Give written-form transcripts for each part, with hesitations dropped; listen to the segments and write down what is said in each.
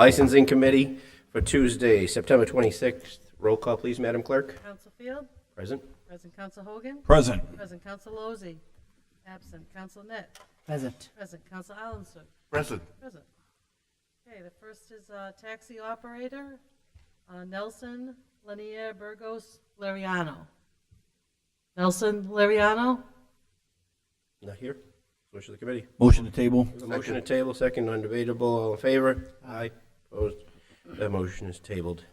Licensing Committee for Tuesday, September 26th. Roll call, please, Madam Clerk. Counsel Field? Present. Present Counsel Hogan? Present. Present Counsel Lozey? Absent Counsel Net? Present. Present Counsel Alonso? Present. Present. Okay, the first is taxi operator, Nelson Lanier Burgos Lariano. Nelson Lariano? Not here. Wish of the committee. Motion to table. A motion to table, second, undebatable. All in favor? Aye. Opposed? That motion is tabled.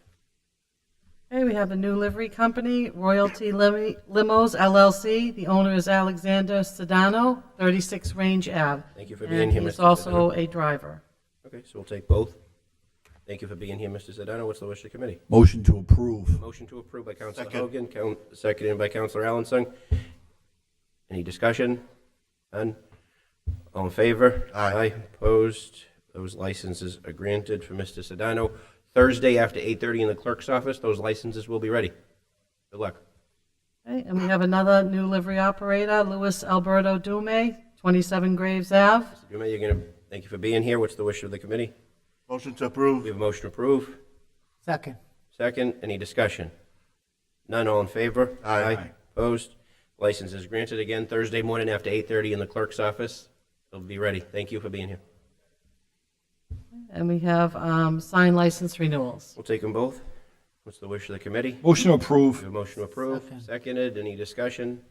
Okay, we have a new livery company, Royalty Limos LLC. The owner is Alexander Sedano, 36 Range Ave. Thank you for being here, And Mr. he's also Sedano. a driver. Okay, so we'll take both. Thank you for being here, Mr. Sedano. What's the wish of the committee? Motion to approve. Motion to approve by Councilor Second. Hogan, seconded by Councilor Allenson. Any discussion? None? All in favor? Aye. Opposed? Those licenses are granted for Mr. Sedano. Thursday after 8:30 in the clerk's office, those licenses will be ready. Good luck. Okay, and we have another new livery operator, Luis Alberto Dume, 27 Graves Ave. Mr. Dume, you're going to, thank you for being here. What's the wish of the committee? Motion to approve. We have a motion to approve. Second. Second, any discussion? None, all in favor? Aye. Opposed? License is granted again Thursday morning after 8:30 in the clerk's office. They'll be ready. Thank you for being here. And we have sign license renewals. We'll take them both. What's the wish of the committee? Motion to We approve. have a motion to approve. Second. Seconded, any discussion?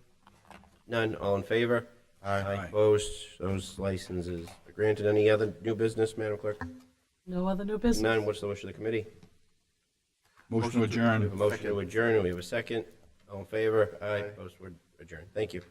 None, all in favor? Aye. Opposed? Those licenses are granted. Any other new business, Madam Clerk? No other new business? None, what's the wish of the committee? Motion to We have adjourn. a motion to adjourn, and we have a second. All in favor? Aye. Opposed? We're adjourned. Thank you.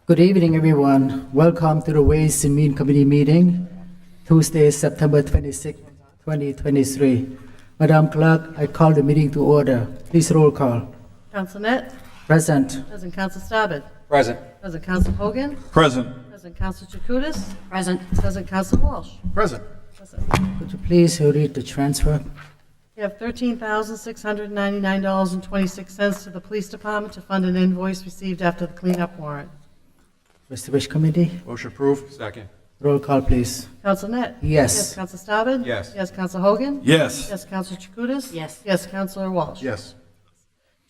Good evening, everyone. Welcome to the Ways and Means Committee meeting, Tuesday, September 26, 2023. Madam Clerk, I call the meeting to order. Please roll call. Counsel Net? Present. President Counsel Staben? Present. President Counsel Hogan? Present. President Counsel Chakutis? Present. President Counsel Walsh? Present. Present. Could you please read the transfer? We have $13,699.26 to the Police Department to fund an invoice received after the cleanup warrant. Mr. Wish Committee, Motion approved. Second. roll call, please. Counsel Net? Yes. Yes, Counsel Staben? Yes. Yes, Counsel Hogan? Yes. Yes, Counsel Chakutis? Yes, Counsellor Walsh? Yes.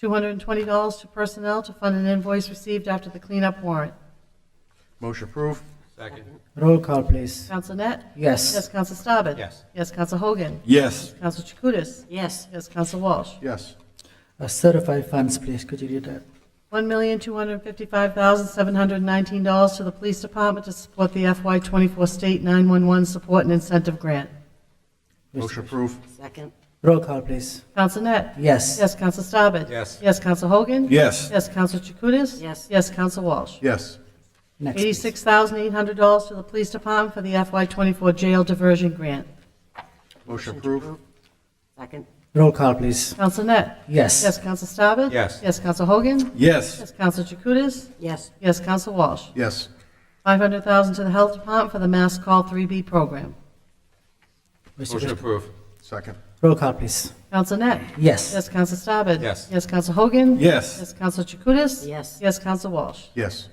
$220 to personnel to fund an invoice received after the cleanup warrant. Motion approved. Second. Roll call, please. Counsel Net? Yes. Yes, Counsel Staben? Yes. Yes, Counsel Hogan? Yes. Counsel Chakutis? Yes, Counsel Walsh? Yes. Certified funds, please. Could you read that? $1,255,719 to the Police Department to support the FY24 State 911 Support and Incentive Grant. Motion approved. Roll call, please. Counsel Net? Yes. Yes, Counsel Staben? Yes. Yes, Counsel Hogan? Yes. Yes, Counsel Chakutis? Yes, Counsel Walsh? Yes. Next, please. $86,800 to the Police Department for the FY24 Jail Diversion Grant. Motion approved. Roll call, please. Counsel Net? Yes. Yes, Counsel Staben? Yes. Yes, Counsel Hogan? Yes. Yes, Counsel Chakutis? Yes, Counsel Walsh? Yes. $500,000 to the Health Department for the Mass Call 3B program. Mr. Motion Wish- approved. Second. Roll call, please. Counsel Net? Yes. Yes, Counsel Staben? Yes. Yes, Counsel Hogan? Yes. Yes, Counsel Chakutis? Yes, Counsel Walsh? Yes.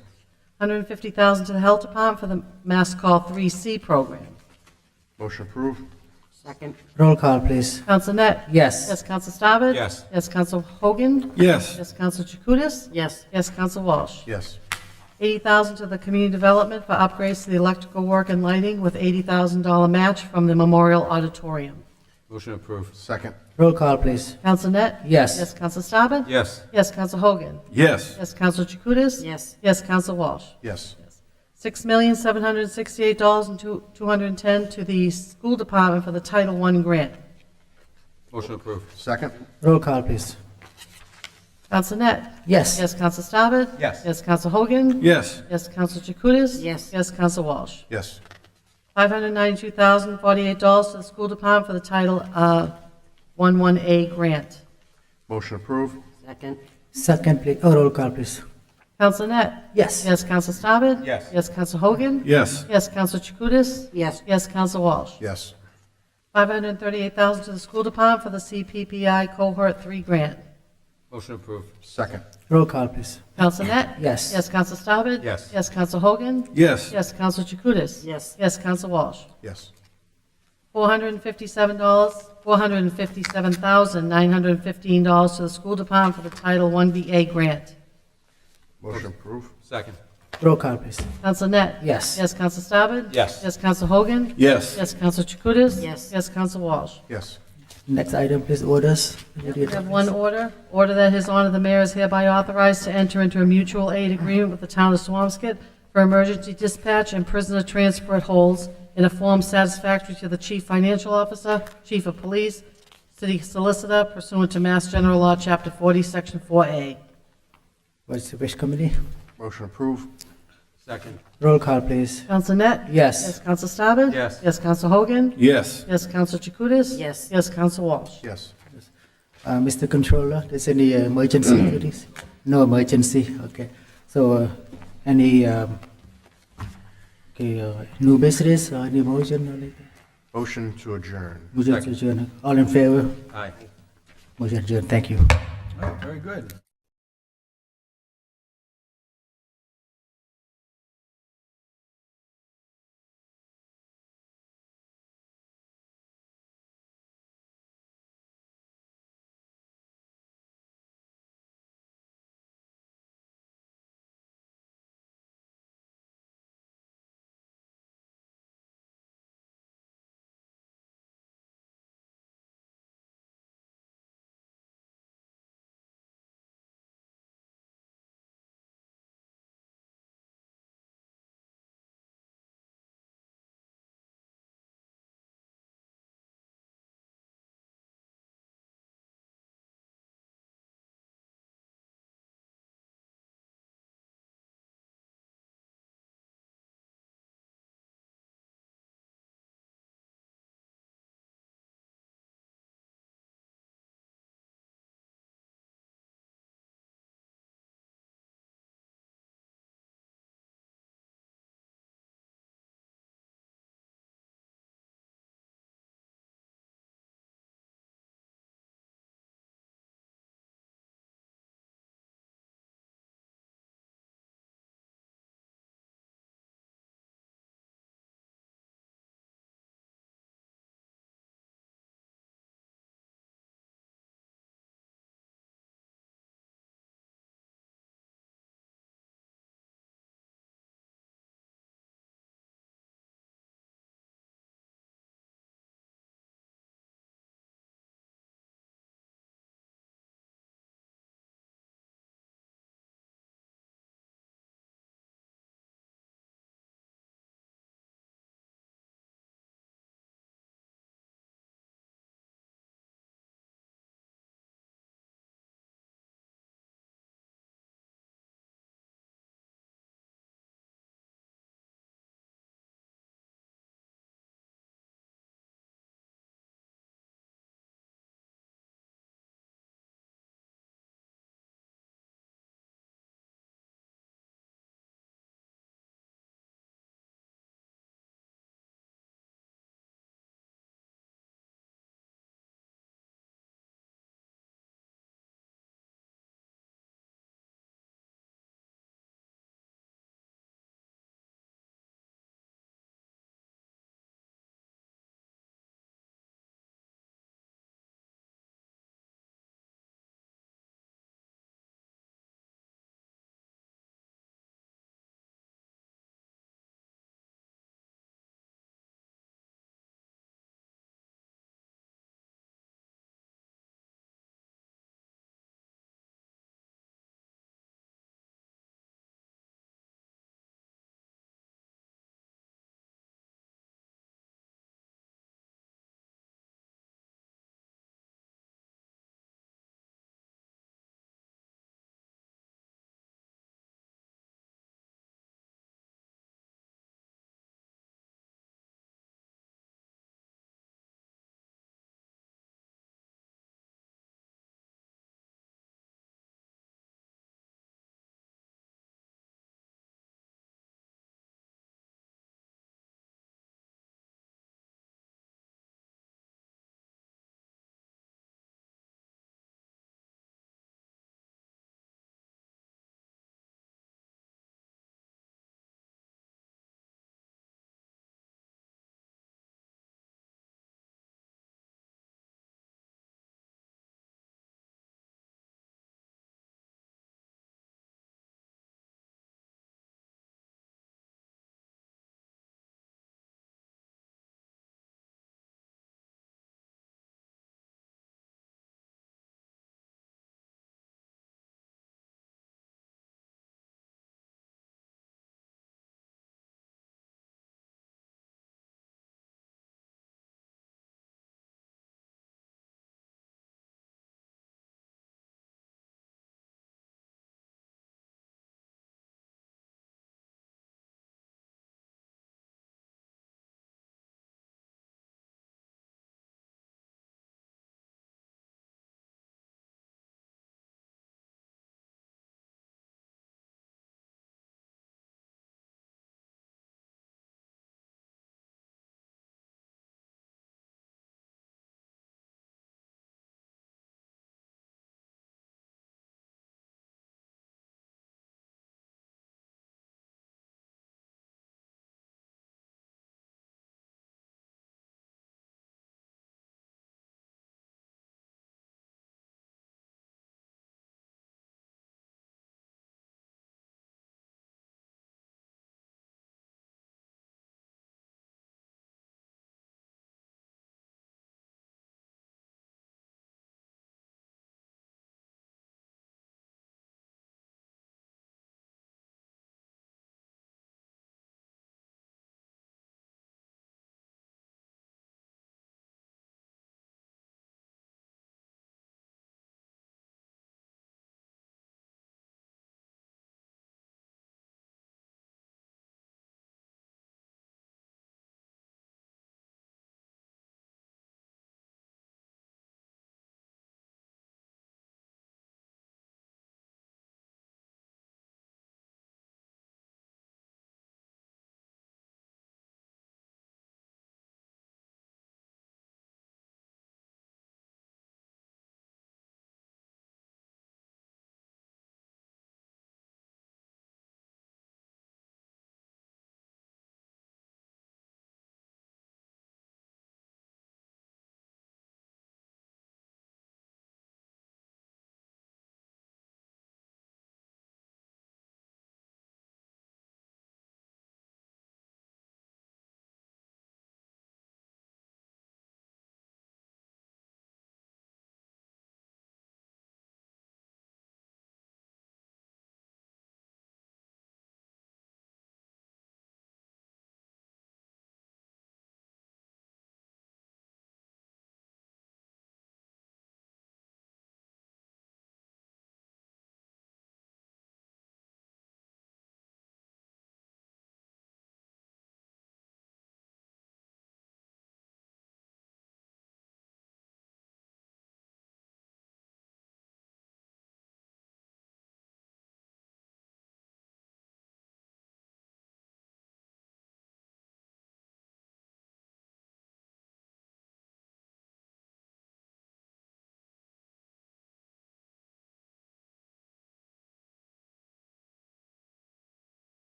$150,000 to the Health Department for the Mass Call 3C program. Motion approved. Roll call, please. Counsel Net? Yes. Yes, Counsel Staben? Yes. Yes, Counsel Hogan? Yes. Yes, Counsel Chakutis? Yes, Counsel Walsh? Yes. $80,000 to the Community Development for upgrades to the electrical work and lighting with $80,000 match from the Memorial Auditorium. Motion approved. Second. Roll call, please. Counsel Net? Yes. Yes, Counsel Staben? Yes. Yes, Counsel Hogan? Yes. Yes, Counsel Chakutis? Yes, Counsel Walsh? Yes. $6,768,210 to the School Department for the Title I grant. Motion approved. Second. Roll call, please. Counsel Net? Yes. Yes, Counsel Staben? Yes. Yes, Counsel Hogan? Yes. Yes, Counsel Chakutis? Yes, Counsel Walsh? Yes. $592,048 to the School Department for the Title 11A grant. Motion approved. Second, please. Oh, roll call, please. Counsel Net? Yes. Yes, Counsel Staben? Yes. Yes, Counsel Hogan? Yes. Yes, Counsel Chakutis? Yes, Counsel Walsh? Yes. $538,000 to the School Department for the CPPI Cohort 3 grant. Motion approved. Second. Roll call, please. Counsel Net? Yes. Yes, Counsel Staben? Yes. Yes, Counsel Hogan? Yes. Yes, Counsel Chakutis? Yes, Counsel Walsh? Yes. $457,915 to the School Department for the Title 1BA grant. Motion approved. Second. Roll call, please. Counsel Net? Yes. Yes, Counsel Staben? Yes. Yes, Counsel Hogan? Yes. Yes, Counsel Chakutis? Yes, Counsel Walsh? Yes. Next item, please. Orders. Could you We read that, have please? one order. Order that His Honor the Mayor is hereby authorized to enter into a mutual aid agreement with the Town of Swampscott for emergency dispatch and prisoner transport holds in a form satisfactory to the Chief Financial Officer, Chief of Police, City Solicitor pursuant to Mass General Law, Chapter 40, Section 4A. What's the wish committee? Motion approved. Second. Roll call, please. Counsel Net? Yes. Yes, Counsel Staben? Yes. Yes, Counsel Hogan? Yes. Yes, Counsel Chakutis? Yes, Counsel Walsh? Yes. Mr. Controller, there's any emergency duties? No emergency, okay. So, any, new business or any motion or like that? Motion to adjourn. Motion to adjourn. All in favor? Aye. Motion adjourned. Thank you. Very good.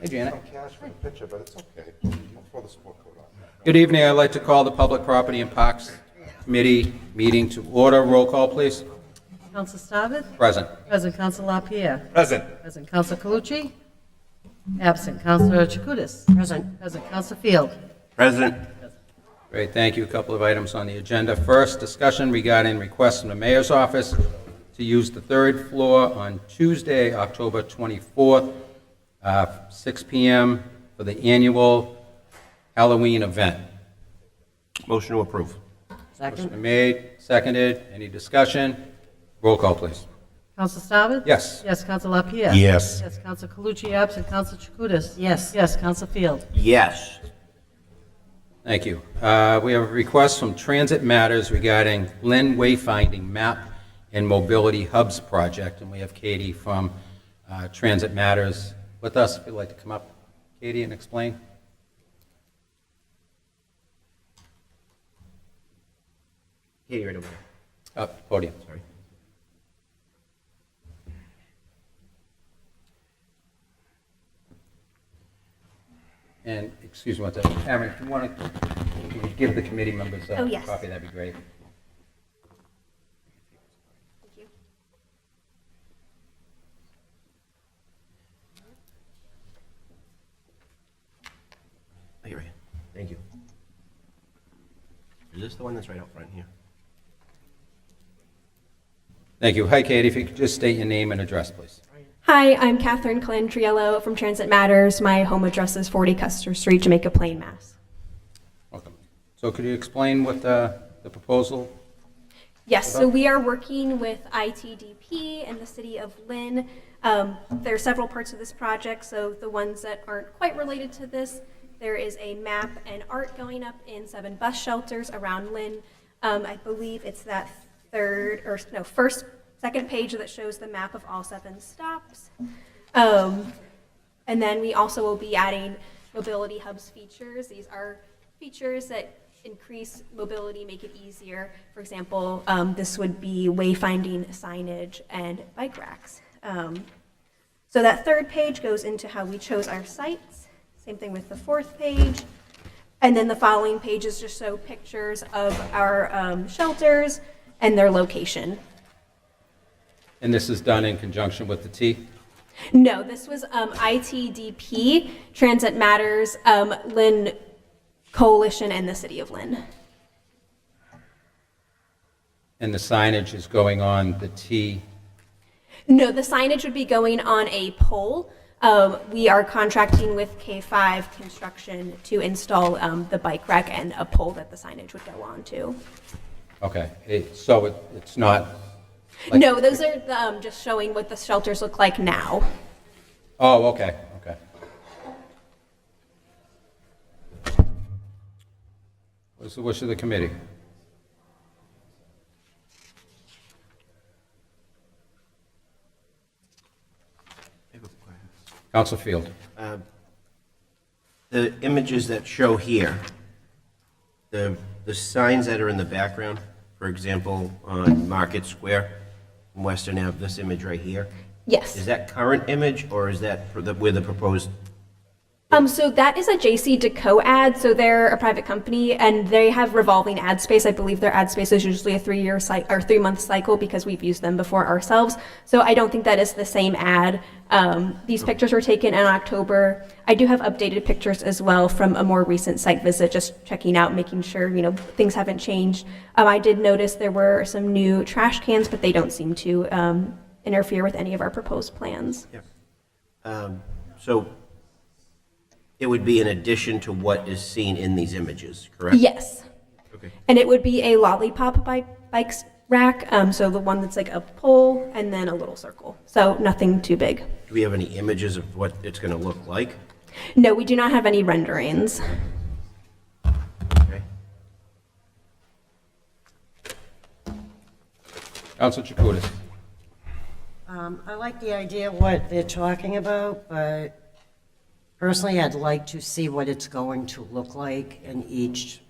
Hey, Janet. Some cash for the picture, but it's okay. You can throw the sport coat on. Good evening. I'd like to call the Public Property and Parks Committee meeting to order. Roll call, please. Counsel Staben? Present. Present Counsel LaPierre. Present. Present Counsel Calucci. Absent Counsel Chakutis. Present. Present Counsel Field. Present. Great, thank you. A couple of items on the agenda. First, discussion regarding request from the mayor's office to use the third floor on Tuesday, October 24th, 6 p.m. for the annual Halloween event. Motion to approve. Motion been made, seconded. Any discussion? Roll call, please. Counsel Staben? Yes. Yes, Counsel LaPierre. Yes. Yes, Counsel Calucci, absent Counsel Chakutis. Yes. Yes, Counsel Field. Yes. Thank you. We have a request from Transit Matters regarding Lynn Wayfinding Map and Mobility Hubs project, and we have Katie from Transit Matters with us. If you'd like to come up, Katie, and explain. Katie, right over there. Up, podium. Sorry. And, excuse me, one second. Aaron, if you want to, can you give the committee members a Oh, yes. copy, that'd be great. Thank you. Here, right. Thank you. Is this the one that's right out front here? Thank you. Hi, Katie, if you could just state your name and address, please. Hi, I'm Catherine Colantriello from Transit Matters. My home address is 40 Custer Street, Jamaica Plain, Mass. Welcome. So could you explain what the proposal? Yes, so we are working with ITDP and the city of Lynn. There are several parts of this project, so the ones that aren't quite related to this, there is a map and art going up in 7 bus shelters around Lynn. I believe it's that second page that shows the map of all 7 stops. And then we also will be adding mobility hubs features. These are features that increase mobility, make it easier. For example, this would be wayfinding signage and bike racks. So that 3rd page goes into how we chose our sites. Same thing with the 4th page. And then the following pages just show pictures of our shelters and their location. And this is done in conjunction with the T? No, this was ITDP, Transit Matters, Lynn Coalition, and the City of Lynn. And the signage is going on the T? No, the signage would be going on a pole. We are contracting with K5 Construction to install the bike rack and a pole that the signage would go on to. Okay, so it's not? Like- No, those are just showing what the shelters look like now. Oh, okay, okay. What's the wish of the committee? Council Field. The images that show here, the signs that are in the background, for example, on Market Square, in Western Ave, this image right here, Yes. is that current image, or is that where the proposed? So that is a JC Deco ad. So they're a private company and they have revolving ad space. I believe their ad space is usually a 3-month cycle because we've used them before ourselves. So I don't think that is the same ad. These pictures were taken in October. I do have updated pictures as well from a more recent site visit, just checking out, making sure, things haven't changed. I did notice there were some new trash cans, but they don't seem to interfere with any of our proposed plans. Yeah. So it would be in addition to what is seen in these images, correct? Yes. Okay. And it would be a lollipop bikes rack, so the one that's like a pole and then a little circle. So nothing too big. Do we have any images of what it's going to look like? No, we do not have any renderings. Okay. Council Chakutis. I like the idea of what they're talking about, but personally, I'd like to see what it's going to look like in each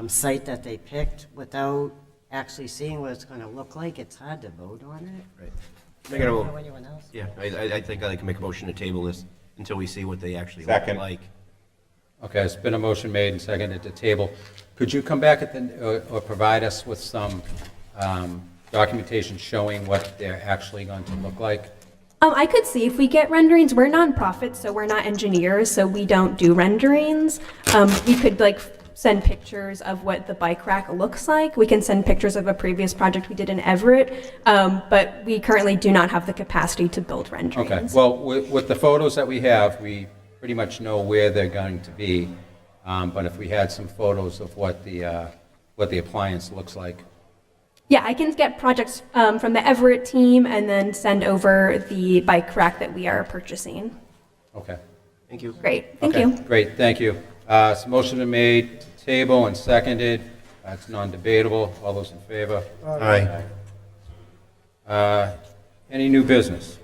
site that they picked without actually seeing what it's going to look like. It's hard to vote on it. Right. I don't know anyone else. Yeah, I think I'd like to make a motion to table this until we see what they actually look Second. like. Okay, it's been a motion made and seconded to table. Could you come back at the, or provide us with some documentation showing what they're actually going to look like? I could see if we get renderings. We're nonprofit, so we're not engineers, so we don't do renderings. We could like send pictures of what the bike rack looks like. We can send pictures of a previous project we did in Everett, but we currently do not have the capacity to build renderings. Okay, well, with the photos that we have, we pretty much know where they're going to be. But if we had some photos of what the appliance looks like. Yeah, I can get projects from the Everett team and then send over the bike rack that we are purchasing. Okay. Thank you. Great, thank Okay, you. great, thank you. So motion been made, to table and seconded. It's non-debatable. All those in favor? Aye. Any new business?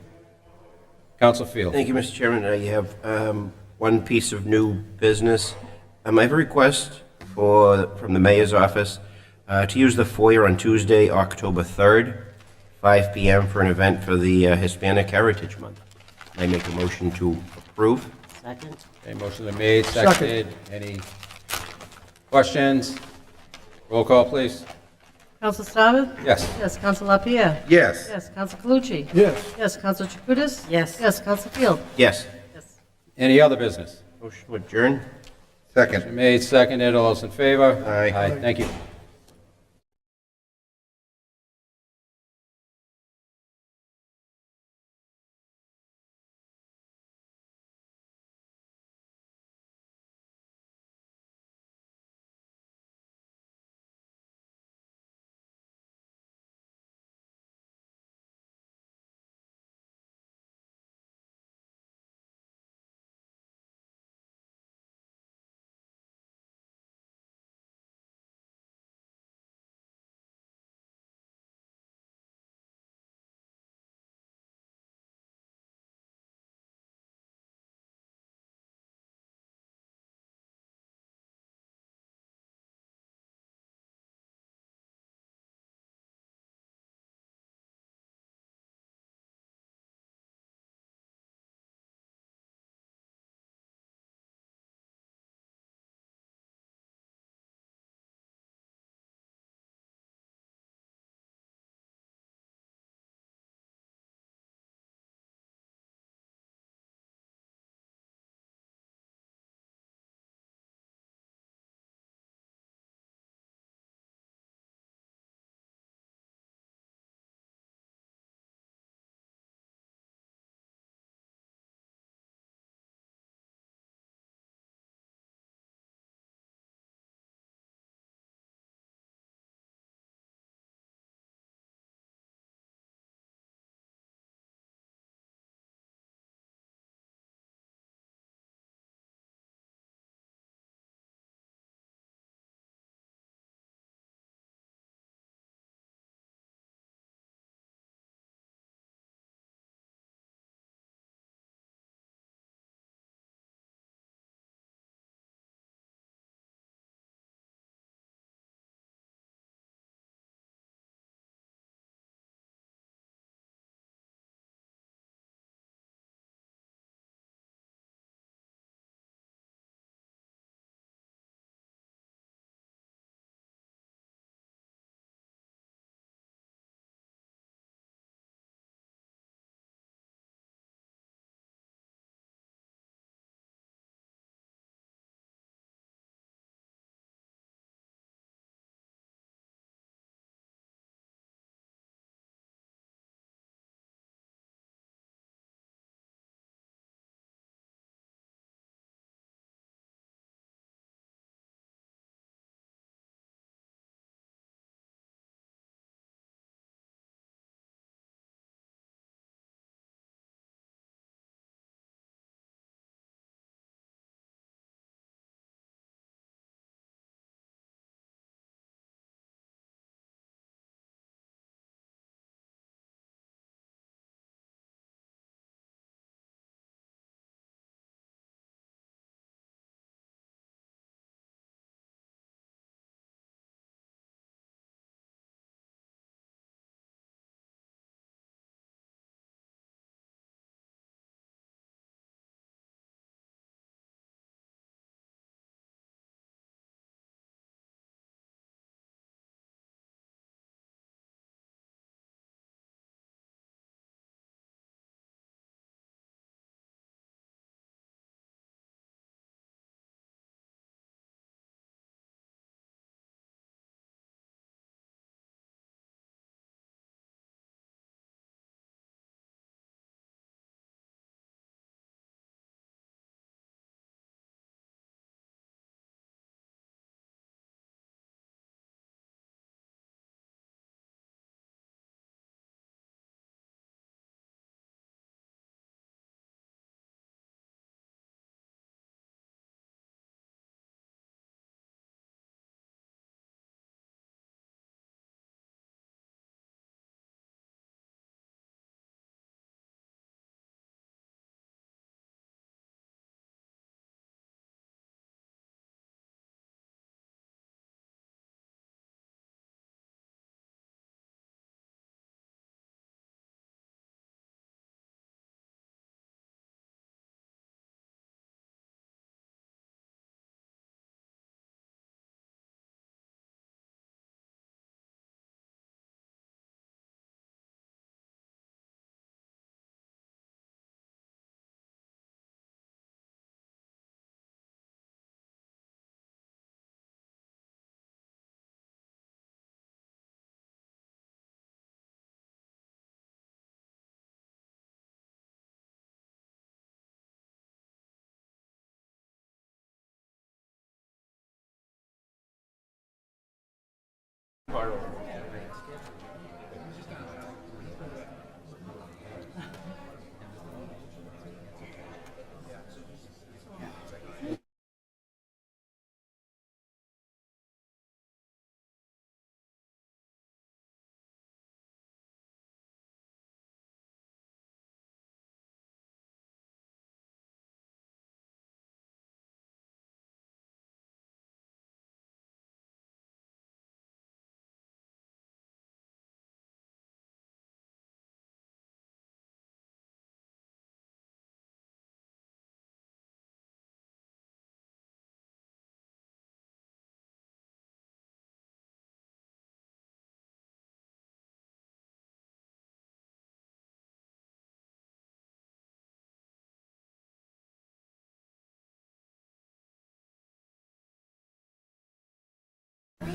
Council Field. Thank you, Mr. Chairman. I have one piece of new business. I have a request from the mayor's office to use the foyer on Tuesday, October 3rd, 5 p.m. for an event for the Hispanic Heritage Month. I make a motion to approve. Second? Okay, motion been made, seconded. Any questions? Roll call, please. Counsel Staben? Yes. Yes, Counsel LaPierre? Yes. Yes, Counsel Calucci? Yes. Yes, Counsel Chakutis? Yes. Yes, Counsel Field? Yes. Yes. Any other business? Motion to adjourn. Second. Motion made, seconded. All those in favor? Aye. Thank you.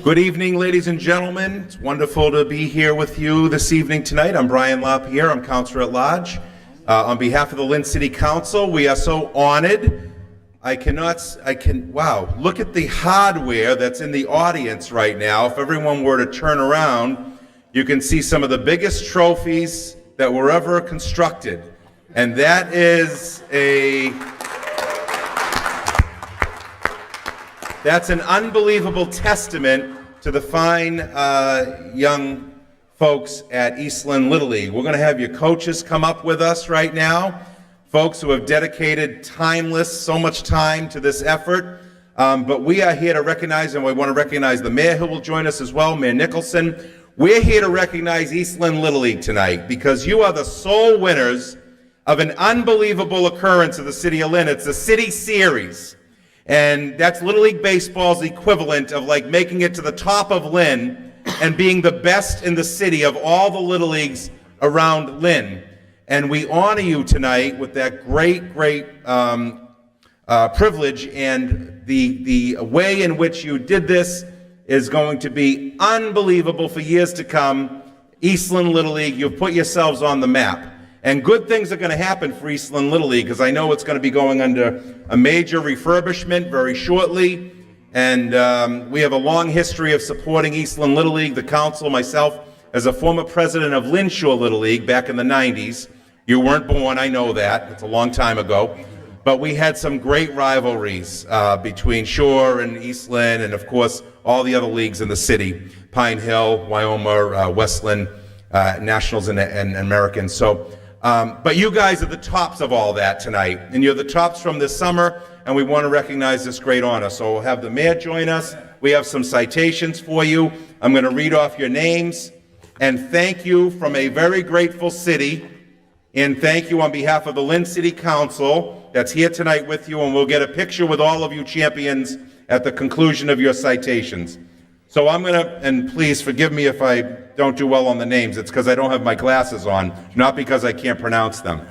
Good evening, ladies and gentlemen. It's wonderful to be here with you this evening tonight. I'm Brian LaPierre. I'm Counselor at Large. On behalf of the Lynn City Council, we are so honored. Wow, look at the hardware that's in the audience right now. If everyone were to turn around, you can see some of the biggest trophies that were ever constructed. And that is that's an unbelievable testament to the fine young folks at Eastland Little League. We're going to have your coaches come up with us right now, folks who have dedicated so much time to this effort. But we are here to recognize, and we want to recognize the mayor who will join us as well, Mayor Nicholson. We're here to recognize Eastland Little League tonight because you are the sole winners of an unbelievable occurrence of the city of Lynn. It's the City Series. And that's Little League Baseball's equivalent of like making it to the top of Lynn and being the best in the city of all the Little Leagues around Lynn. And we honor you tonight with that great privilege, and the way in which you did this is going to be unbelievable for years to come. Eastland Little League, you've put yourselves on the map. And good things are going to happen for Eastland Little League because I know it's going to be going under a major refurbishment very shortly. And we have a long history of supporting Eastland Little League, the council, myself, as a former president of Lynn Shore Little League back in the 90s. You weren't born, I know that. It's a long time ago. But we had some great rivalries between Shore and Eastland and, of course, all the other leagues in the city, Pine Hill, Wyoming, Westland, Nationals and Americans. So. But you guys are the tops of all that tonight, and you're the tops from this summer, and we want to recognize this great honor. So we'll have the mayor join us. We have some citations for you. I'm going to read off your names, and thank you from a very grateful city, and thank you on behalf of the Lynn City Council that's here tonight with you, and we'll get a picture with all of you champions at the conclusion of your citations. So I'm going to, and please forgive me if I don't do well on the names. It's because I don't have my glasses on, not because I can't pronounce them.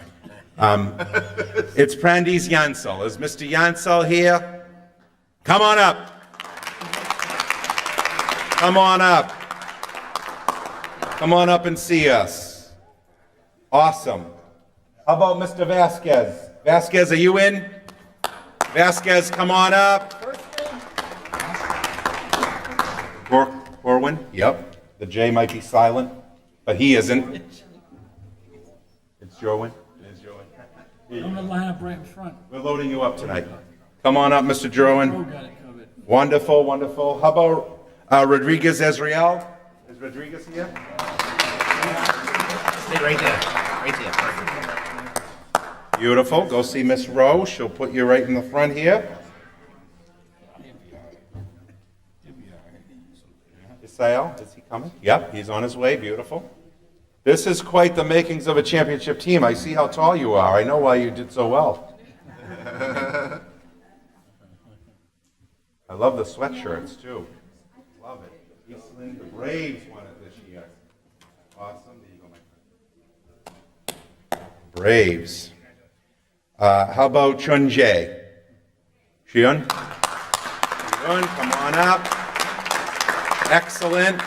It's Prandis Yancel. Is Mr. Yancel here? Come on up. Come on up. Come on up and see us. Awesome. How about Mr. Vasquez? Vasquez, are you in? Vasquez, come on up. Corwin? Yep. The J might be silent, but he isn't. It's Join. It is Join. I'm gonna line up right in front. We're loading you up tonight. Come on up, Mr. Join. Got it covered. Wonderful, wonderful. How about Rodriguez Ezriel? Is Rodriguez here? Stay right there. Right there. Perfect. Beautiful. Go see Miss Rowe. She'll put you right in the front here. Isael, is he coming? Yep, he's on his way. Beautiful. This is quite the makings of a championship team. I see how tall you are. I know why you did so well. I love the sweatshirts, too. Love it. Eastland, the Braves won it this year. Awesome. There you go, my friend. Braves. How about Chun Jae? Chun? Chun, come on up. Excellent.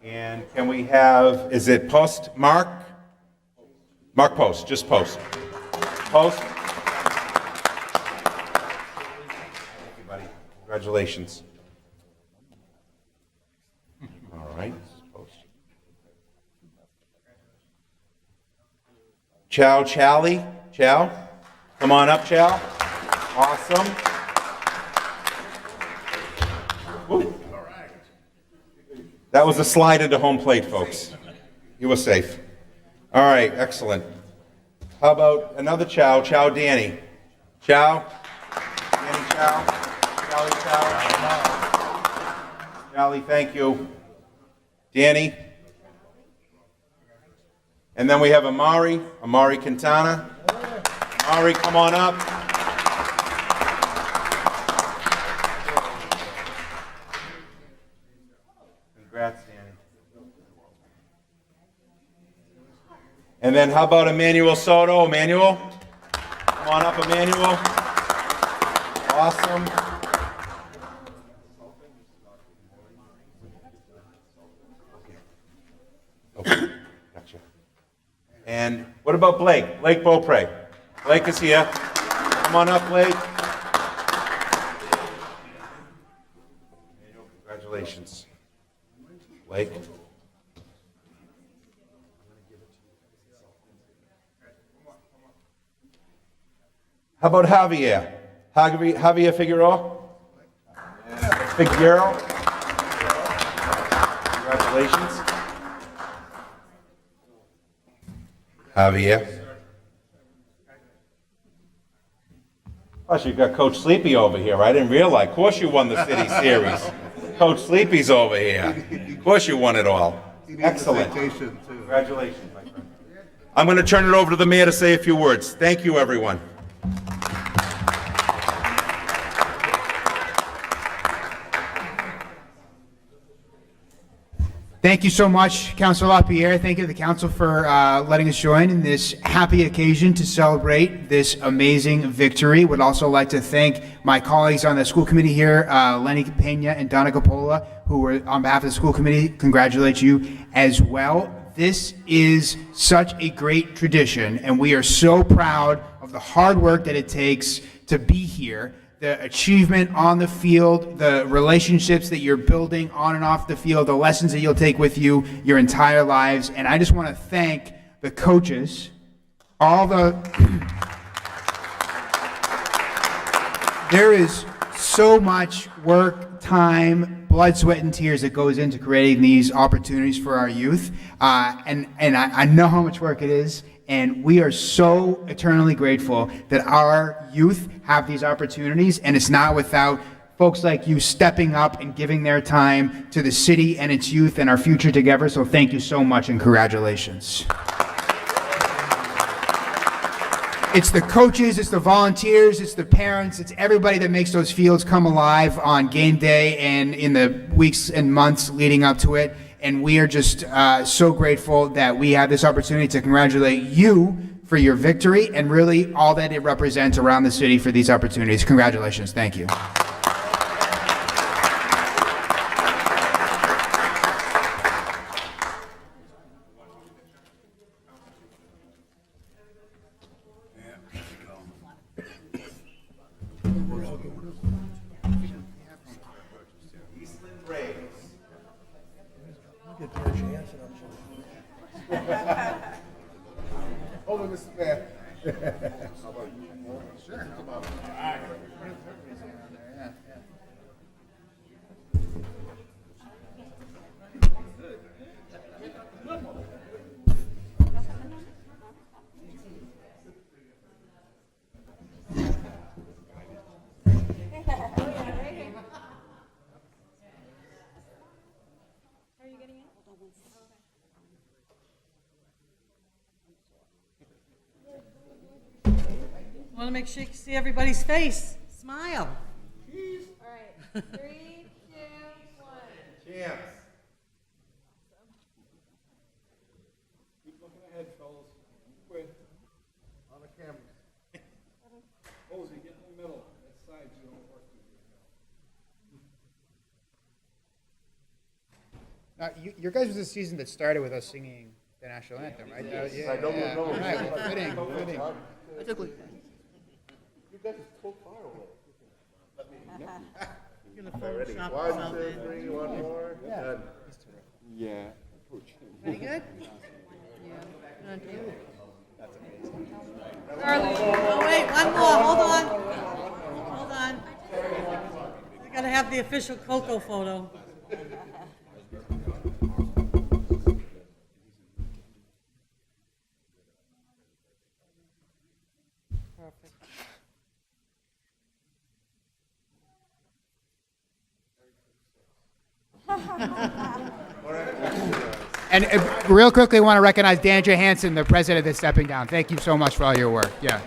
And can we have, is it Post, Mark? Mark Post, just Post. Post. Congratulations. All right. Charlie? Chow? Come on up, Chow. Awesome. Woo. That was a slide into home plate, folks. You were safe. All right, excellent. How about another Chow? Chow Danny. Chow? Danny Chow? Charlie Chow? Charlie, thank you. Danny? And then we have Amari Quintana. Amari, come on up. Congrats, Danny. And then how about Emmanuel Soto? Emmanuel? Come on up, Emmanuel. Awesome. Okay, gotcha. And what about Blake? Blake Beaupre. Blake is here. Come on up, Blake. Congratulations. Blake. How about Javier? Javier Figueroa? Figueroa. Congratulations. Javier. Plus, you've got Coach Sleepy over here. I didn't realize. Of course you won the city series. Coach Sleepy's over here. Of course you won it all. Excellent. Congratulations, my friend. I'm going to turn it over to the mayor to say a few words. Thank you, everyone. Thank you so much, Councilor LaPierre. Thank you to the council for letting us join in this happy occasion to celebrate this amazing victory. Would also like to thank my colleagues on the school committee here, Lenny Pena and Donna Capola, who were on behalf of the school committee. Congratulate you as well. This is such a great tradition, and we are so proud of the hard work that it takes to be here. The achievement on the field, the relationships that you're building on and off the field, the lessons that you'll take with you your entire lives. And I just want to thank the coaches, there is so much work, time, blood, sweat, and tears that goes into creating these opportunities for our youth. And I know how much work it is. And we are so eternally grateful that our youth have these opportunities, and it's not without folks like you stepping up and giving their time to the city and its youth and our future together. So thank you so much and congratulations. It's the coaches, it's the volunteers, it's the parents, it's everybody that makes those fields come alive on game day and in the weeks and months leading up to it. And we are just so grateful that we have this opportunity to congratulate you for your victory and really all that it represents around the city for these opportunities. Congratulations. Thank you. Want to make sure you can see everybody's face. Smile. All right, 3, 2, 1. Champs. Keep looking ahead, fellas. Quit. On the camera. Posey, get in the middle. That side you don't work with. Now, your guys was the season that started with us singing the national anthem, right? Yes. Yeah, I know, yeah. no, All right, no. well, fitting. You guys are so far away. Gonna Photoshop One, something. 2, 3, one more. Done. Yeah. Pretty good? Yeah. Thank you. Charlie, oh wait, one more, hold on. Hold on. We gotta have the official Coco photo. Perfect. And real quickly, I want to recognize Dan Johansson, the president, that's stepping down. Thank you so much for all your work. Yeah.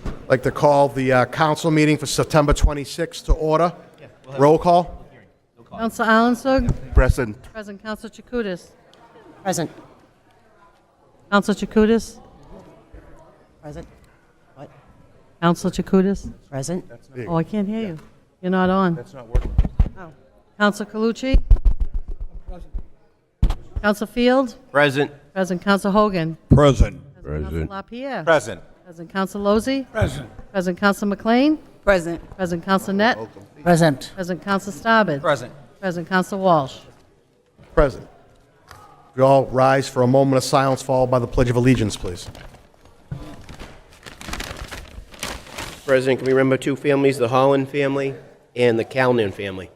I'd like to call the council meeting for September 26th to order. Roll call. Counsel Alanson, Present. present. Counsel Chakutis, Present. Counsel Chakutis, Present. What? Counsel Chakutis. Present. Oh, I can't hear you. You're not on. That's not working. Oh. Counsel Calucci, Counsel Field. Present. Present Counsel Hogan. Present. Counsel LaPierre. Present. Present Counsel Lozey. Present. Present Counsel McLean. Present. Present Counsel Net. Present. Present Counsel Staben. Present. Present Counsel Walsh. Present. We all rise for a moment of silence followed by the Pledge of Allegiance, please. President, can we remember two families, the Holland family and the Calnan family?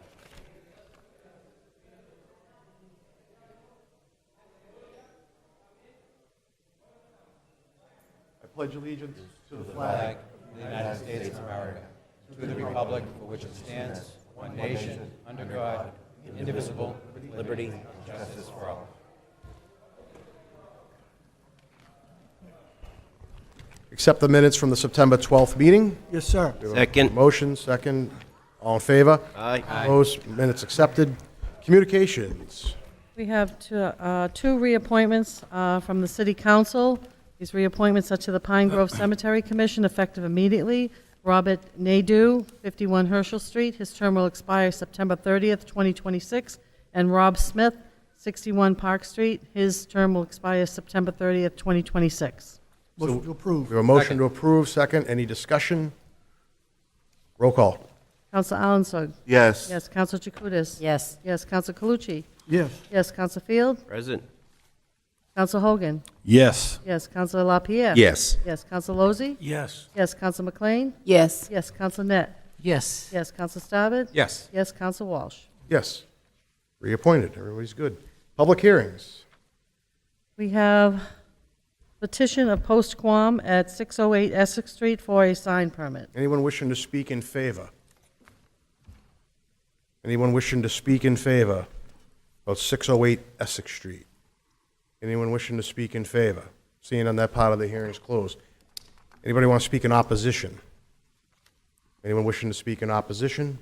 I pledge allegiance to the Flag of the United States of America, to the republic for which it stands, one nation, under God, indivisible, with liberty and justice for all. Accept the minutes from the September 12th meeting. Yes, sir. Second. Motion, second. All in favor? Aye. Opposed? Minutes accepted. Communications. We have two reappointments from the City Council. These reappointments are to the Pine Grove Cemetery Commission, effective immediately. Robert Nadeau, 51 Herschel Street. His term will expire September 30th, 2026. And Rob Smith, 61 Park Street. His term will expire September 30th, 2026. Motion to approve. We have a motion to approve. Second. Any discussion? Roll call. Counsel Alanson. Yes. Yes. Counsel Chakutis. Yes. Yes. Counsel Calucci. Yes. Yes. Counsel Field. Present. Counsel Hogan. Yes. Yes. Counsel LaPierre. Yes. Yes. Counsel Lozey. Yes. Yes. Counsel McLean. Yes. Yes. Counsel Net. Yes. Yes. Counsel Staben. Yes. Yes. Counsel Walsh. Yes. Reappointed. Everybody's good. Public hearings. We have petition of Post Quam at 608 Essex Street for a sign permit. Anyone wishing to speak in favor? Anyone wishing to speak in favor of 608 Essex Street? Anyone wishing to speak in favor? Seeing on that part of the hearing is closed. Anybody want to speak in opposition? Anyone wishing to speak in opposition?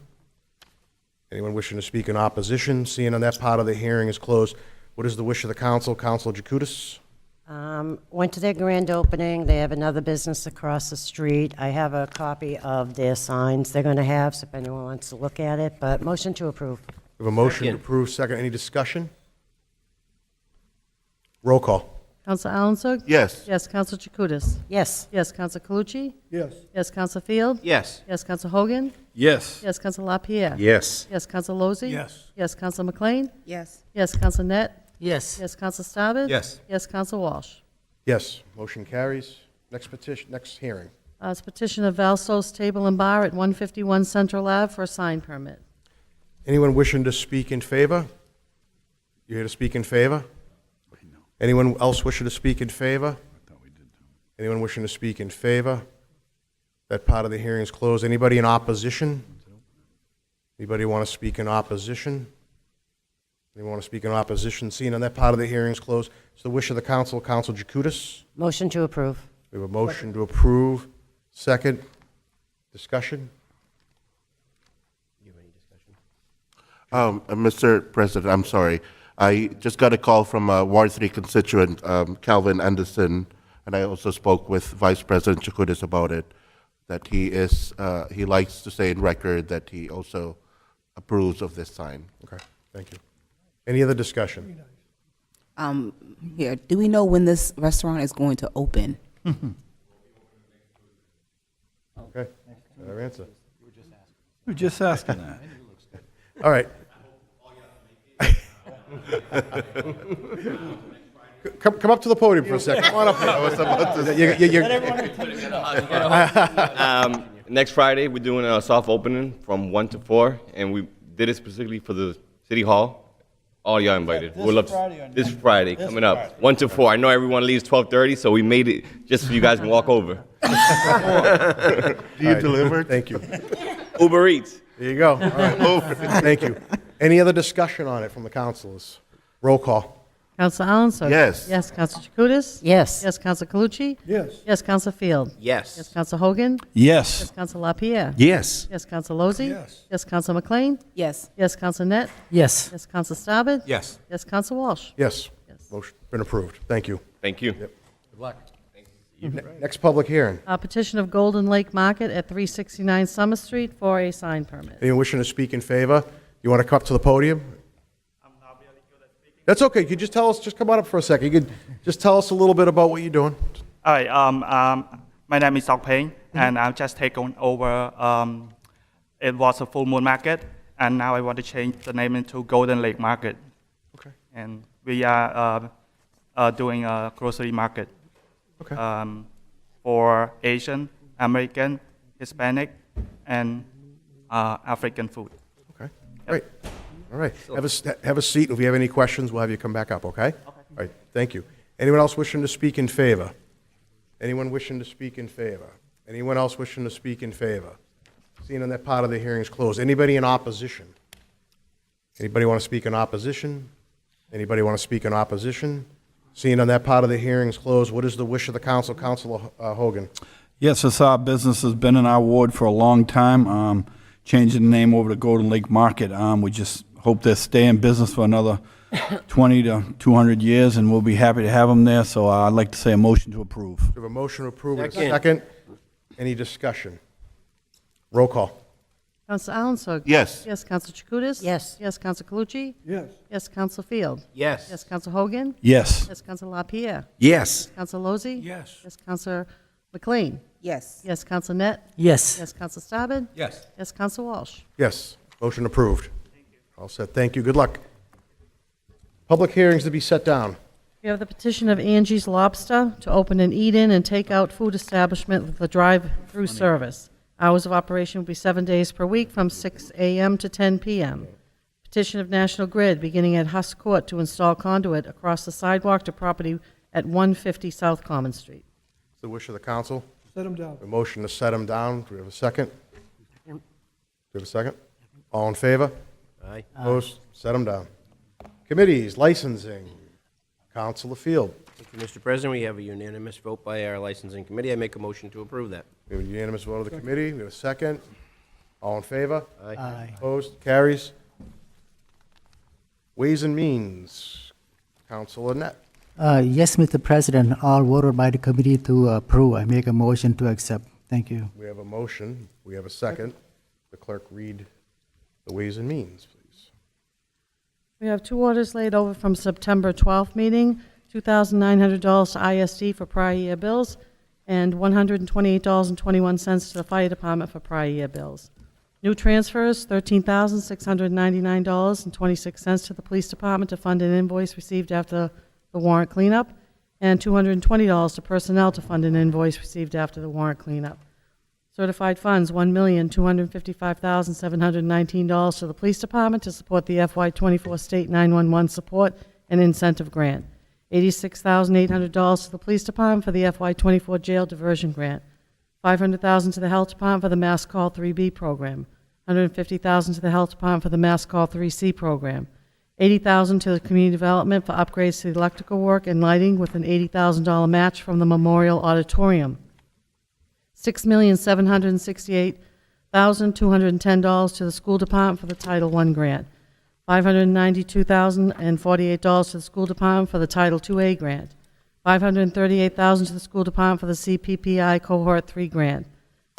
Anyone wishing to speak in opposition? Seeing on that part of the hearing is closed. What is the wish of the council? Councilor Jacutis? Went to their grand opening. They have another business across the street. I have a copy of their signs they're going to have, so if anyone wants to look at it, but motion to approve. We have a motion to Second. approve. Second. Any discussion? Roll call. Counsel Alanson. Yes. Yes. Counsel Chakutis. Yes. Yes. Counsel Calucci. Yes. Yes. Counsel Field. Yes. Yes. Counsel Hogan. Yes. Yes. Counsel LaPierre. Yes. Yes. Counsel Lozey. Yes. Yes. Counsel McLean. Yes. Yes. Counsel Net. Yes. Yes. Counsel Staben. Yes. Yes. Counsel Walsh. Yes. Motion carries. Next petition, next hearing. It's petition of Valsos Table and Bar at 151 Central Ave for a sign permit. Anyone wishing to speak in favor? You here to speak in favor? Anyone else wishing to speak in favor? Anyone wishing to speak in favor? That part of the hearing is closed. Anybody in opposition? Anybody want to speak in opposition? Anyone want to speak in opposition? Seeing on that part of the hearing is closed. It's the wish of the council. Council Jacutis? Motion to approve. We have a motion to approve. Second. Discussion? Mr. President, I'm sorry. I just got a call from a Ward 3 constituent, Calvin Anderson, and I also spoke with Vice President Chakutis about it, that he likes to say in record that he also approves of this sign. Okay, thank you. Any other discussion? Here, do we know when this restaurant is going to open? Okay, our answer. We're just asking that. All right. Come up to the podium for a second. Come on up here. Next Friday, we're doing a soft opening from 1 to 4, and we did it specifically for the City Hall. All y'all invited. We'll love this Friday coming up, 1 to 4. I know everyone leaves 12:30, so we made it just so you guys can walk over. Do you deliver? Thank you. Uber Eats. There you go. All right. Thank you. Any other discussion on it from the councilors? Roll call. Counsel Alanson. Yes. Yes. Counsel Chakutis. Yes. Yes. Counsel Calucci. Yes. Yes. Counsel Field. Yes. Yes. Counsel Hogan. Yes. Yes. Counsel LaPierre. Yes. Yes. Counsel Lozey. Yes. Yes. Counsel McLean. Yes. Yes. Counsel Net. Yes. Yes. Counsel Staben. Yes. Yes. Counsel Walsh. Yes. Yes. Motion been approved. Thank you. Thank you. Good luck. Next public hearing. Petition of Golden Lake Market at 369 Summer Street for a sign permit. Anyone wishing to speak in favor? You want to come up to the podium? That's okay. Could you just tell us, just come on up for a second. You could just tell us a little bit about what you're doing. All right. My name is Doc Payne, and I've just taken over. It was a full moon market, and now I want to change the name into Golden Lake Market. Okay. And we are doing a grocery market. Okay. For Asian, American, Hispanic, and African food. Okay, great. All right, have a seat. If we have any questions, we'll have you come back up, okay? Okay. All right, thank you. Anyone else wishing to speak in favor? Anyone wishing to speak in favor? Anyone else wishing to speak in favor? Seeing on that part of the hearing is closed. Anybody in opposition? Anybody want to speak in opposition? Anybody want to speak in opposition? Seeing on that part of the hearing is closed, what is the wish of the council? Councilor Hogan. Yes, this business has been in our ward for a long time. Changing the name over to Golden Lake Market. We just hope they stay in business for another 20 to 200 years, and we'll be happy to have them there. So I'd like to say a motion to approve. We have a motion to approve. Second. Any discussion? Roll call. Counsel Alanson? Yes. Yes, Counsel Chakutis? Yes. Yes, Counsel Calucci? Yes. Yes, Counsel Field? Yes. Yes, Counsel Hogan? Yes. Yes, Counsel LaPierre? Yes. Counsel Lozey? Yes. Yes, Counsel McLean? Yes. Yes, Counsel Net? Yes. Yes, Counsel Staben? Yes. Yes, Counsel Walsh? Yes, motion approved. All set, thank you, good luck. Public hearings to be set down. We have the petition of Angie's Lobster to open an eat-in and take-out food establishment with a drive-through service. Hours of operation will be 7 days per week from 6 a.m. to 10 p.m. Petition of National Grid, beginning at Huss Court, to install conduit across the sidewalk to property at 150 South Common Street. It's the wish of the council. Set them down. A motion to set them down. Do we have a second? Do we have a second? All in favor? Aye. Opposed? Set them down. Committees, licensing. Councilor Field. Thank you, Mr. President. We have a unanimous vote by our licensing committee. I make a motion to approve that. We have a unanimous vote of the committee. We have a second. All in favor? Aye. Aye. Opposed? Carries. Ways and Means. Councilor Net. Yes, Mr. President, all voted by the committee to approve. I make a motion to accept. Thank you. We have a motion. We have a second. The clerk read the Ways and Means, please. We have two orders laid over from September 12th meeting, $2,900 to ISD for prior year bills, and $128.21 to the fire department for prior year bills. New transfers, $13,699.26 to the police department to fund an invoice received after the warrant cleanup, and $220 to personnel to fund an invoice received after the warrant cleanup. Certified funds, $1,255,719 to the police department to support the FY24 state 911 support and incentive grant. $86,800 to the police department for the FY24 jail diversion grant. $500,000 to the health department for the Mass Call 3B program. $150,000 to the health department for the Mass Call 3C program. $80,000 to the community development for upgrades to the electrical work and lighting with an $80,000 match from the Memorial Auditorium. $6,768,210 to the school department for the Title I grant. $592,048 to the school department for the Title IIA grant. $538,000 to the school department for the CPPI Cohort 3 grant.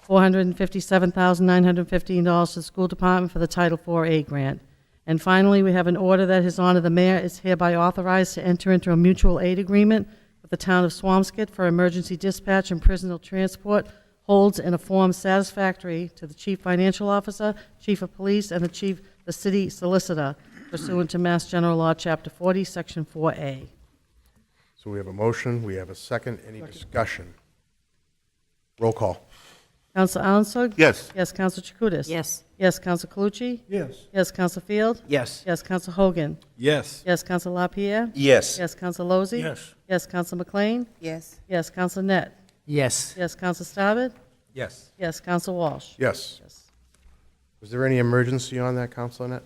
$457,915 to the school department for the Title IVA grant. And finally, we have an order that His Honor the Mayor is hereby authorized to enter into a mutual aid agreement with the town of Swampscott for emergency dispatch and prisoner transport holds in a form satisfactory to the Chief Financial Officer, Chief of Police, and the City Solicitor pursuant to Mass General Law, Chapter 40, Section 4A. So we have a motion. We have a second. Any discussion? Roll call. Counsel Alanson? Yes. Yes, Counsel Chakutis? Yes. Yes, Counsel Calucci? Yes. Yes, Counsel Field? Yes. Yes, Counsel Hogan? Yes. Yes, Counsel LaPierre? Yes. Yes, Counsel Lozey? Yes. Yes, Counsel McLean? Yes. Yes, Counsel Net? Yes. Yes, Counsel Staben? Yes. Yes, Counsel Walsh? Yes. Yes. Was there any emergency on that, Councilor Net?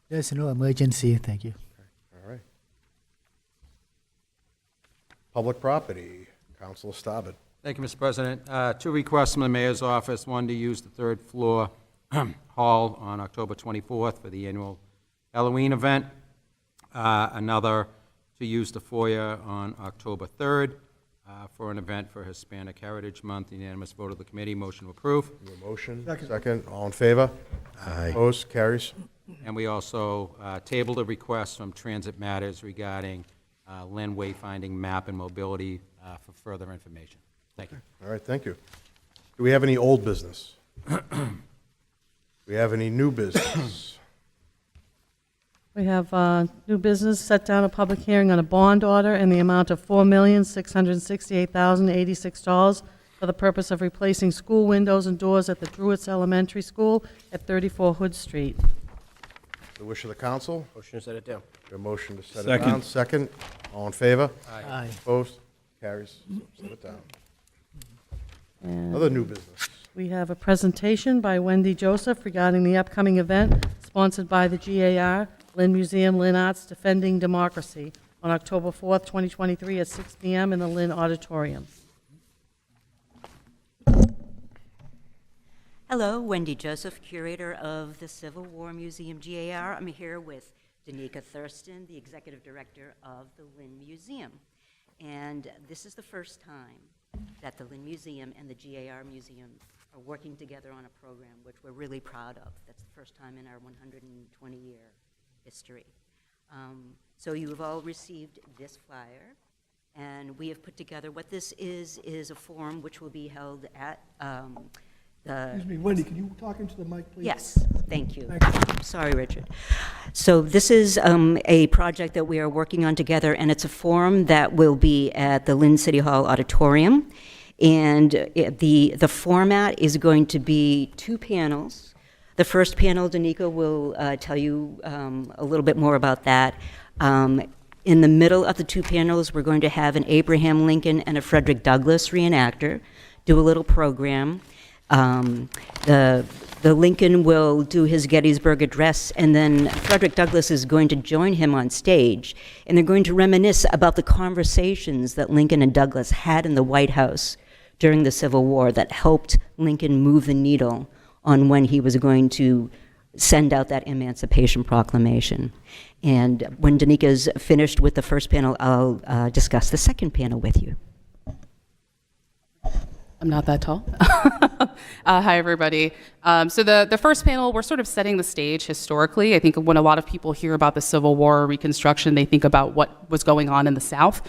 There's no emergency. Thank you. All right. Public property. Councilor Staben. Thank you, Mr. President. Two requests from the mayor's office, one to use the third floor hall on October 24th for the annual Halloween event, another to use the foyer on October 3rd for an event for Hispanic Heritage Month. Unanimous vote of the committee. Motion to approve. Motion. Second. All in favor? Aye. Opposed? Carries. And we also tabled a request from Transit Matters regarding Lynn wayfinding map and mobility for further information. Thank you. All right, thank you. Do we have any old business? Do we have any new business? We have new business, set down a public hearing on a bond order in the amount of $4,668,086 for the purpose of replacing school windows and doors at the Druitt's Elementary School at 34 Hood Street. The wish of the council? Motion to set it down. A motion to set it Second. down. Second. All in favor? Aye. Opposed? Carries. Set it down. And Other new business. we have a presentation by Wendy Joseph regarding the upcoming event sponsored by the GAR, Lynn Museum, Lynn Arts, Defending Democracy, on October 4th, 2023 at 6 p.m. in the Lynn Auditorium. Hello, Wendy Joseph, curator of the Civil War Museum GAR. I'm here with Danica Thurston, the executive director of the Lynn Museum. And this is the first time that the Lynn Museum and the GAR Museum are working together on a program, which we're really proud of. That's the first time in our 120-year history. So you have all received this flyer, and we have put together what this is a forum which will be held at Excuse me, Wendy, can you talk into the mic, please? Yes, thank you. Sorry, Richard. So this is a project that we are working on together, and it's a forum that will be at the Lynn City Hall Auditorium. And the format is going to be 2 panels. The first panel, Danica will tell you a little bit more about that. In the middle of the 2 panels, we're going to have an Abraham Lincoln and a Frederick Douglass reenactor do a little program. The Lincoln will do his Gettysburg Address, and then Frederick Douglass is going to join him on stage, and they're going to reminisce about the conversations that Lincoln and Douglass had in the White House during the Civil War that helped Lincoln move the needle on when he was going to send out that Emancipation Proclamation. And when Danica's finished with the first panel, I'll discuss the second panel with you. I'm not that tall. Hi, everybody. So the first panel, we're sort of setting the stage historically. I think when a lot of people hear about the Civil War or Reconstruction, they think about what was going on in the South.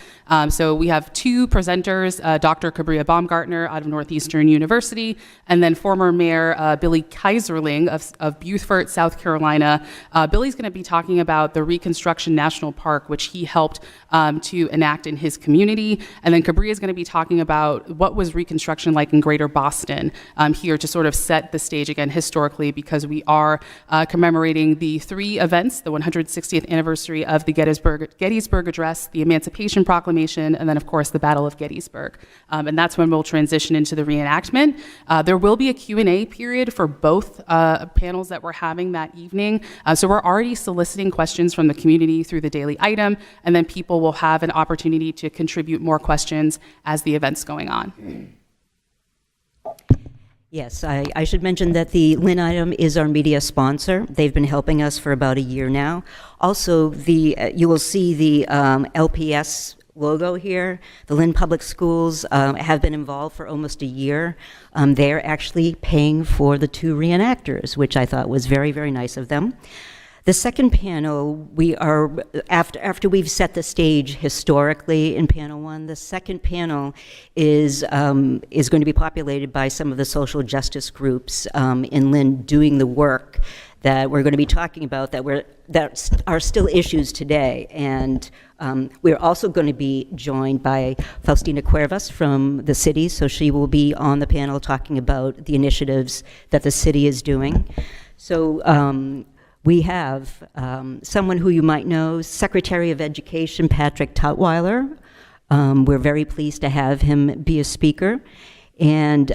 So we have 2 presenters, Dr. Cabria Baumgartner out of Northeastern University, and then former Mayor Billy Kaiserling of Beaufort, South Carolina. Billy's going to be talking about the Reconstruction National Park, which he helped to enact in his community. And then Cabria is going to be talking about what was Reconstruction like in Greater Boston, here to sort of set the stage again historically, because we are commemorating the 3 events, the 160th anniversary of the Gettysburg Address, the Emancipation Proclamation, and then of course the Battle of Gettysburg. And that's when we'll transition into the reenactment. There will be a Q&A period for both panels that we're having that evening. So we're already soliciting questions from the community through the daily item, and then people will have an opportunity to contribute more questions as the event's going on. Yes, I should mention that the Lynn item is our media sponsor. They've been helping us for about a year now. Also, you will see the LPS logo here. The Lynn Public Schools have been involved for almost a year. They're actually paying for the 2 reenactors, which I thought was very, very nice of them. The second panel, we are, after we've set the stage historically in panel 1, the second panel is going to be populated by some of the social justice groups in Lynn doing the work that we're going to be talking about that are still issues today. And we're also going to be joined by Faustina Cuervas from the city, so she will be on the panel talking about the initiatives that the city is doing. So we have someone who you might know, Secretary of Education Patrick Tutwiler. We're very pleased to have him be a speaker. And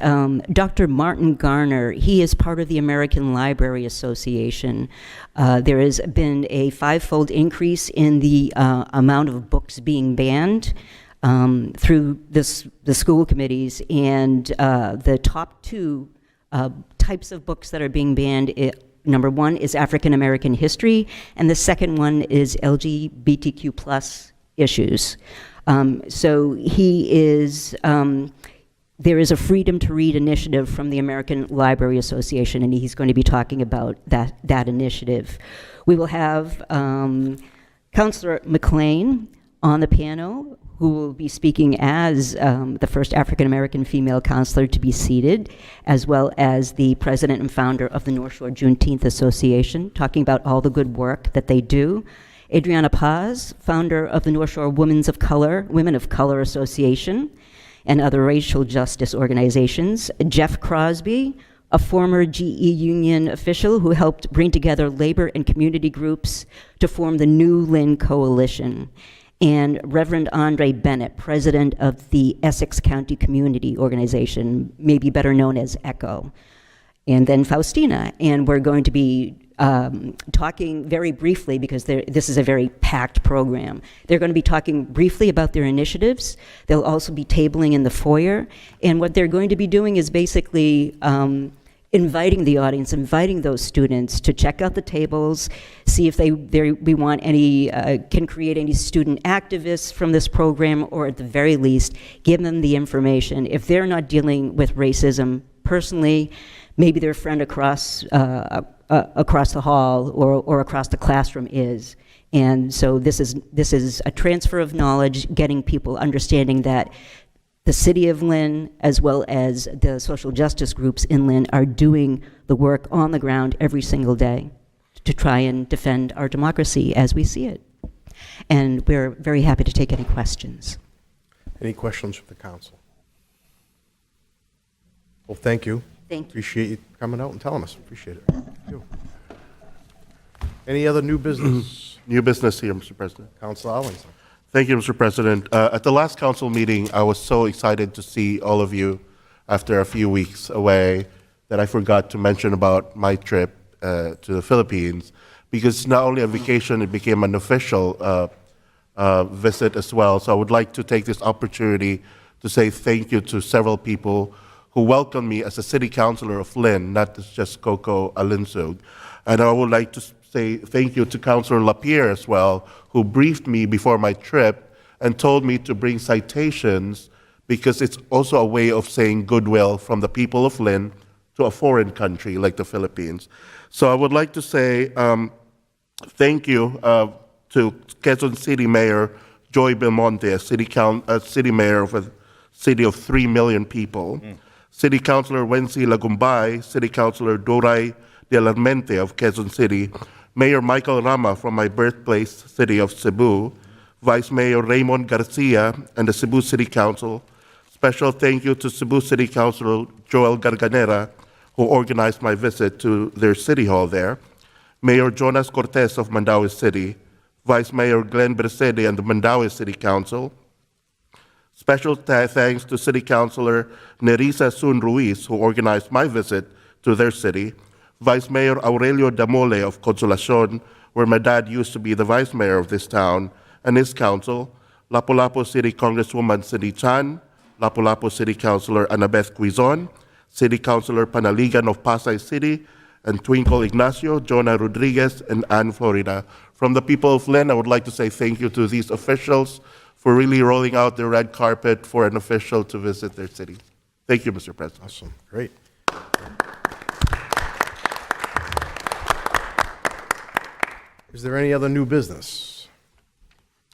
Dr. Martin Garner, he is part of the American Library Association. There has been a 5-fold increase in the amount of books being banned through the school committees. And the top 2 types of books that are being banned, number 1 is African American history, and the second one is LGBTQ+ issues. So he is there is a Freedom to Read initiative from the American Library Association, and he's going to be talking about that initiative. We will have Councillor McLean on the piano, who will be speaking as the first African-American female councillor to be seated, as well as the president and founder of the North Shore Juneteenth Association, talking about all the good work that they do. Adriana Paz, founder of the North Shore Women of Color Association, and other racial justice organizations. Jeff Crosby, a former GE union official who helped bring together labor and community groups to form the New Lynn Coalition. And Reverend Andre Bennett, president of the Essex County Community Organization, maybe better known as ECHO. And then Faustina. And we're going to be talking very briefly, because this is a very packed program. They're going to be talking briefly about their initiatives. They'll also be tabling in the foyer. And what they're going to be doing is basically inviting the audience, inviting those students to check out the tables, see if we want any, can create any student activists from this program, or at the very least, give them the information. If they're not dealing with racism personally, maybe their friend across the hall or across the classroom is. And so this is a transfer of knowledge, getting people understanding that the city of Lynn, as well as the social justice groups in Lynn, are doing the work on the ground every single day to try and defend our democracy as we see it. And we're very happy to take any questions. Any questions from the council? Well, thank you. Thank you. Appreciate you coming out and telling us. Appreciate it. Thank you. Any other new business? New business here, Mr. President. Councilor Arlington. Thank you, Mr. President. At the last council meeting, I was so excited to see all of you after a few weeks away that I forgot to mention about my trip to the Philippines, because not only a vacation, it became an official visit as well. So I would like to take this opportunity to say thank you to several people who welcomed me as a city councilor of Lynn, not just Coco Alinsug. And I would like to say thank you to Councilor Lapierre as well, who briefed me before my trip and told me to bring citations, because it's also a way of saying goodwill from the people of Lynn to a foreign country like the Philippines. So I would like to say thank you to Quezon City Mayor Joy Belmonte, a city mayor of a city of 3 million people. City Councilor Wency Lagumbay, City Councilor Doray de Larmente of Quezon City, Mayor Michael Rama from my birthplace city of Cebu, Vice Mayor Raymond Garcia and the Cebu City Council. Special thank you to Cebu City Councilor Joel Garganera, who organized my visit to their city hall there, Mayor Jonas Cortez of Mandaue City, Vice Mayor Glenn Bersede and the Mandaue City Council. Special thanks to City Councilor Nerissa Sun Ruiz, who organized my visit to their city, Vice Mayor Aurelio Damole of Consolacion, where my dad used to be the vice mayor of this town, and his council, Lapu-Lapu City Congresswoman Cindy Chan, Lapu-Lapu City Councilor Annabeth Quizon, City Councilor Panaligan of Pasay City, and Twinkle Ignacio, Jonah Rodriguez, and Ann Florida. From the people of Lynn, I would like to say thank you to these officials for really rolling out the red carpet for an official to visit their city. Thank you, Mr. President. Awesome. Great. Is there any other new business?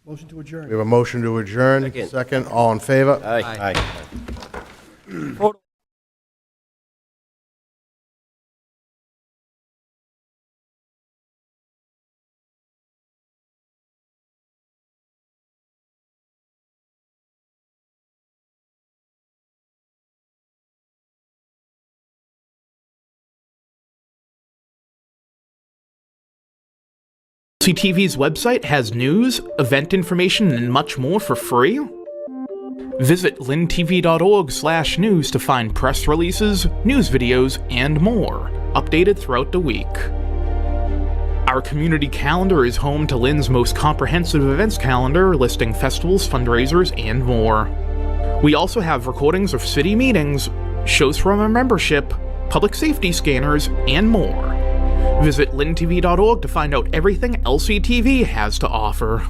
Motion to adjourn. We have a motion to adjourn. Second. All in favor? Aye. LCTV's website has news, event information, and much more for free. Visit linntv.org/news to find press releases, news videos, and more, updated throughout the week. Our community calendar is home to Lynn's most comprehensive events calendar, listing festivals, fundraisers, and more. We also have recordings of city meetings, shows from our membership, public safety scanners, and more. Visit linntv.org to find out everything LCTV has to offer.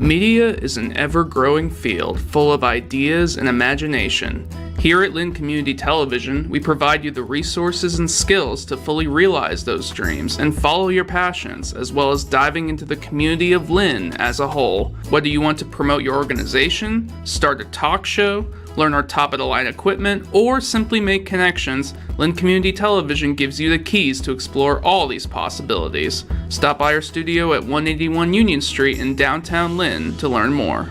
Media is an ever-growing field full of ideas and imagination. Here at Lynn Community Television, we provide you the resources and skills to fully realize those dreams and follow your passions, as well as diving into the community of Lynn as a whole. Whether you want to promote your organization, start a talk show, learn our top-of-the-line equipment, or simply make connections, Lynn Community Television gives you the keys to explore all these possibilities. Stop by our studio at 181 Union Street in downtown Lynn to learn more.